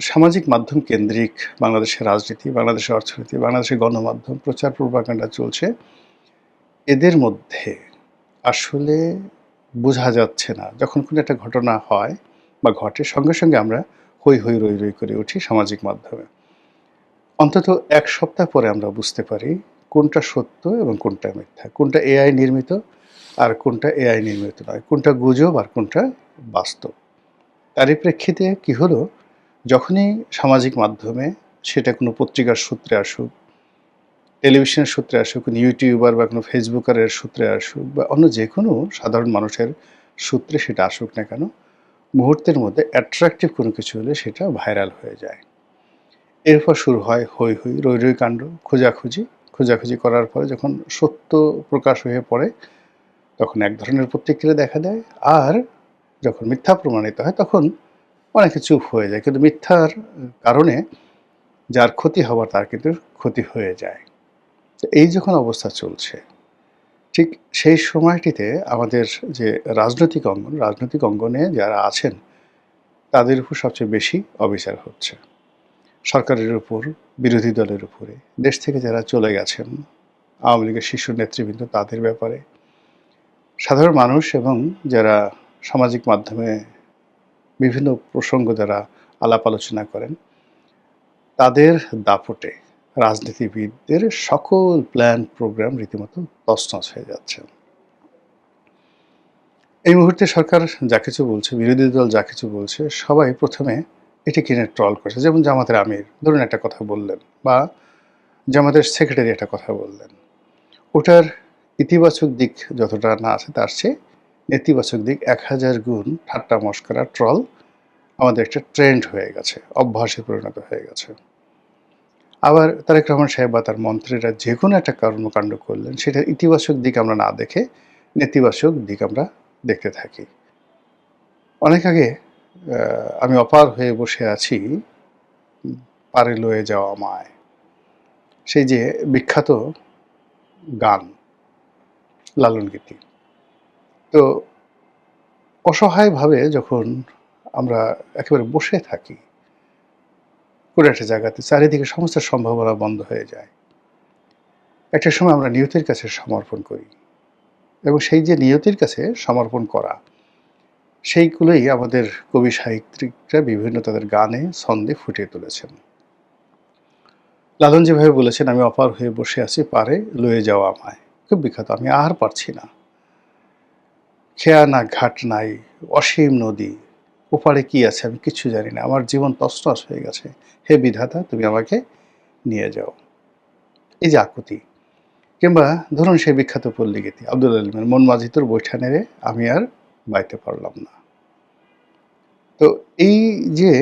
সামাজিক মাধ্যম কেন্দ্রিক বাংলাদেশের রাজনীতি, বাংলাদেশের অর্থনীতি, বাংলাদেশের গণমাধ্যম, প্রচার প্রপাগান্ডা চলছে। এদের মধ্যে আসলে বোঝা যাচ্ছে না। যখন কোনো একটা ঘটনা হয় বা ঘটে সঙ্গে, সঙ্গে আমরা হৈ, হৈ, রৈ, রৈ করে উঠি সামাজিক মাধ্যমে। অন্তত ১ সপ্তাহ পরে আমরা বুঝতে পারি কোনটা সত্য এবং কোনটা মিথ্যা। কোনটা এআই নির্মিত আর কোনটা এআই নির্মিত নয়। কোনটা গুজব আর কোনটা বাস্তব। তারই প্রেক্ষিতে কি হলো, যখনই সামাজিক মাধ্যমে সেটা কোনো পত্রিকার সূত্রে আসুক, টেলিভিশনের সূত্রে আসুক, কোনো ইউটিউবার বা কোনো ফেসবুকারের সূত্রে আসুক বা অন্য যেকোনো সাধারণ মানুষের সূত্রে সেটা আসুক না কেন, মুহূর্তের মধ্যে অ্যাট্রাকটিভ কোনো কিছু হলে সেটা ভাইরাল হয়ে যায়। এরপর শুরু হয় হৈ হৈ, রৈ রৈ কাণ্ড, খোঁজাখুঁজি। খোঁজাখুঁজি করার পরে যখন সত্য প্রকাশ হয়ে পড়ে, তখন এক ধরনের প্রতিক্রিয়া দেখা দেয়। আর যখন মিথ্যা প্রমাণিত হয়, তখন অনেকে চুপ হয়ে যায়। কিন্তু মিথ্যার কারণে যার ক্ষতি হওয়ার তার কিন্তু ক্ষতি হয়ে যায়। তো এই যখন অবস্থা চলছে, ঠিক সেই সময়টিতে আমাদের যে রাজনৈতিক অঙ্গনে যারা আছেন, তাদের উপর সবচেয়ে বেশি অবিচার হচ্ছে। সরকারের উপর, বিরোধী দলের উপরে, দেশ থেকে যারা চলে গেছেন, আওয়ামী লীগের শীর্ষ নেতৃবৃন্দ তাদের ব্যাপারে, সাধারণ মানুষ এবং যারা সামাজিক মাধ্যমে বিভিন্ন প্রসঙ্গ যারা আলাপ আলোচনা করেন, তাদের দাপটে রাজনীতিবিদদের সকল প্ল্যান প্রোগ্রাম রীতিমতো তছনছ হয়ে যাচ্ছে। এই মুহূর্তে সরকার যা কিছু বলছে, বিরোধী দল যা কিছু বলছে, সবাই প্রথমে এটিকে নিয়ে ট্রল করছে। যেমন জামাতের আমির ধরুন একটা কথা বললেন বা জামাতের সেক্রেটারি একটা কথা বললেন। ওটার ইতিবাচক দিক যতটা না আছে তার চেয়ে নেতিবাচক দিক ১০০০ গুণ ঠাট্টা মশকরা ট্রল আমাদের একটা ট্রেন্ড হয়ে গেছে, অভ্যাসে পরিণত হয়ে গেছে। আবার তারেক রহমান সাহেব বা তার মন্ত্রীরা যেকোনো একটা কর্মকাণ্ড করলেন, সেটার ইতিবাচক দিক আমরা না দেখে নেতিবাচক দিক আমরা দেখতে থাকি। অনেক আগে আমি অপার হয়ে বসে আছি, পারে লয়ে যাওয়া আমায়, সেই যে বিখ্যাত গান, লালন গীতি। তো অসহায়ভাবে যখন আমরা একেবারে বসে থাকি কোনো একটা জায়গাতে, চারিদিকে সমস্ত সম্ভাবনা বন্ধ হয়ে যায়। একটা সময় আমরা নিয়তির কাছে সমর্পণ করি এবং সেই যে নিয়তির কাছে সমর্পণ করা, সেইগুলোই আমাদের কবি সাহিত্যিকরা বিভিন্ন তাদের গানে ছন্দে ফুটিয়ে তুলেছেন। লালন যেভাবে বলেছেন, আমি অপার হয়ে বসে আছি, পারে লয়ে যাওয়া আমায়, খুব বিখ্যাত। আমি আর পারছি না, খেয়া না ঘাট নাই, অসীম নদী, ওপারে কি আছে আমি কিচ্ছু জানি না, আমার জীবন তছনছ হয়ে গেছে, হে বিধাতা তুমি আমাকে নিয়ে যাও। এই যে আকুতি। কিংবা ধরুন সেই বিখ্যাত পল্লী গীতি আব্দুল আলিমের, মন মাঝি তোর বৈঠা নেড়ে আমি আর বাইতে পারলাম না। তো এই যে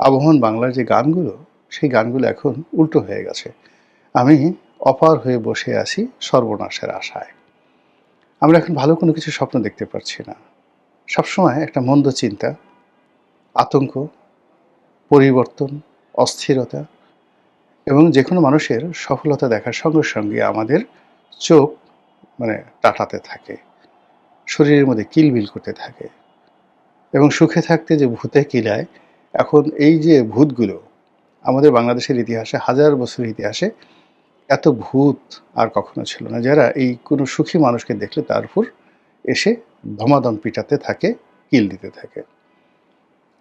আবহমান বাংলার যে গানগুলো, সেই গানগুলো এখন উল্টো হয়ে গেছে। আমি অপার হয়ে বসে আছি সর্বনাশের আশায়। আমরা এখন ভালো কোনো কিছু স্বপ্ন দেখতে পারছি না। সবসময় একটা মন্দ চিন্তা, আতঙ্ক, পরিবর্তন, অস্থিরতা এবং যেকোনো মানুষের সফলতা দেখার সঙ্গে সঙ্গে আমাদের চোখ টাটাতে থাকে, শরীরের মধ্যে কিলবিল করতে থাকে এবং সুখে থাকতে যে ভূতে কিলায়, এখন এই যে ভূতগুলো আমাদের বাংলাদেশের ইতিহাসে, হাজার বছরের ইতিহাসে এত ভূত আর কখনো ছিল না, যারা এই কোনো সুখী মানুষকে দেখলে তার উপর এসে ধমাধম পিটাতে থাকে, কিল দিতে থাকে।